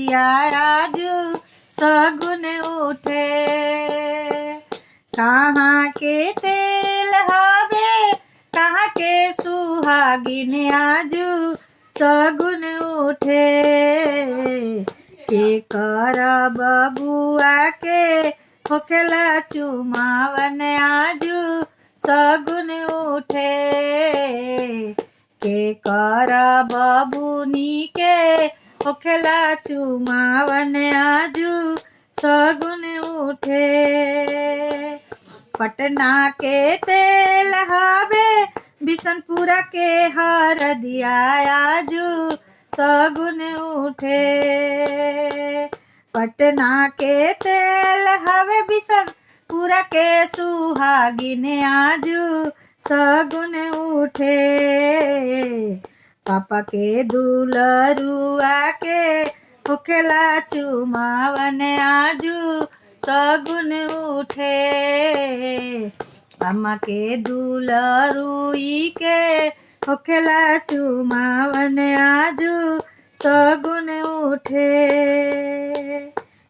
दिया आजू सगुन उठे। कहाँ के तेल हवे कहाँ के सुहागिन आजू सगुन उठे। के कर बबुआ के होखेला चुमावन आजू सगुन उठे। के कर बबुनी के होखेला चुमावन आजू सगुन उठे। पटना के तेल हवे बिशनपुरा के हरदिया आजू सगुन उठे। पटना के तेल हवे बिशनपुरा के सुहागिन आजू सगुन उठे। पापा के दुलरुआ के होखेला चुमावन आजू सगुन उठे। अम्मा के दुलरुई के होखेला चुमावन आजू सगुन उठे।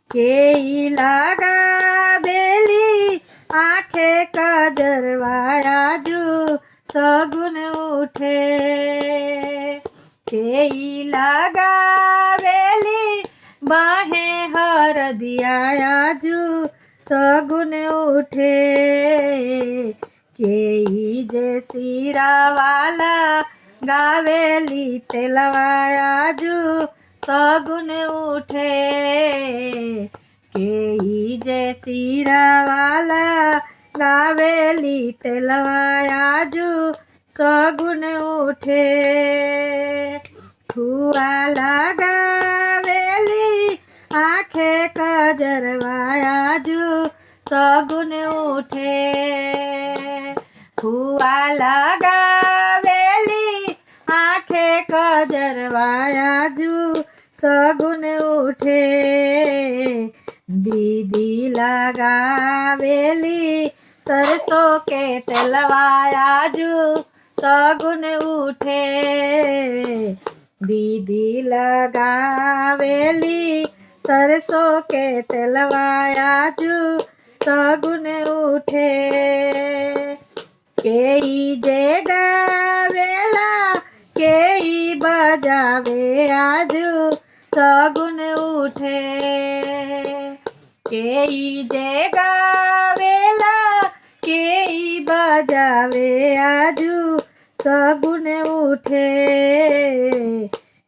के लगावेली आँखे कजरवा आजू सगुन उठे। के लगावेली बाहे हरदिया आजू सगुन उठे। के जे सिरा वाला गावेली तेलवा आजू सगुन उठे। के जे सिरा वाला गावेली तेलवा आजू सगुन उठे। फुआ लगावेली आँखे कजरवा आजू सगुन उठे। फुआ लगावेली आँखे कजरवा आजू सगुन उठे। दीदी लगावेली सरसों के तेलवा आजू सगुन उठे। दीदी लगावेली सरसों के तेलवा आजू सगुन उठे। केई जे गावेला केई बजावे आजू सगुन उठे। केई जे गावेला केई बजावे आजू सगुन उठे।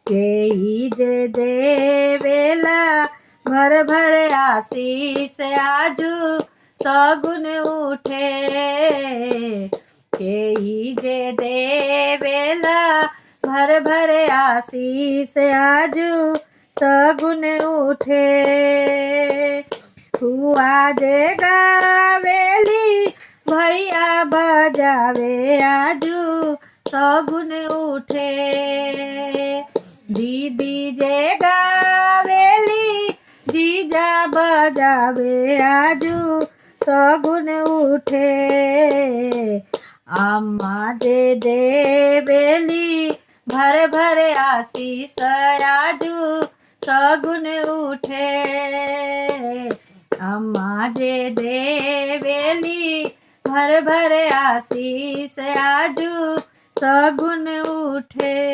केई जे देवेला भर भर आशीष आजू सगुन उठे। केई जे देवेला भर भर आशीष आजू सगुन उठे। फुआ जे गावेली भैया बजावे आजू सगुन उठे। दीदी जे गावेली जीजा बजावे आजू सगुन उठे। अम्मा जे देवेली भर भर आशीष आजू सगुन उठे। अम्मा जे देवेली भर भर आशीष आजू सगुन उठे।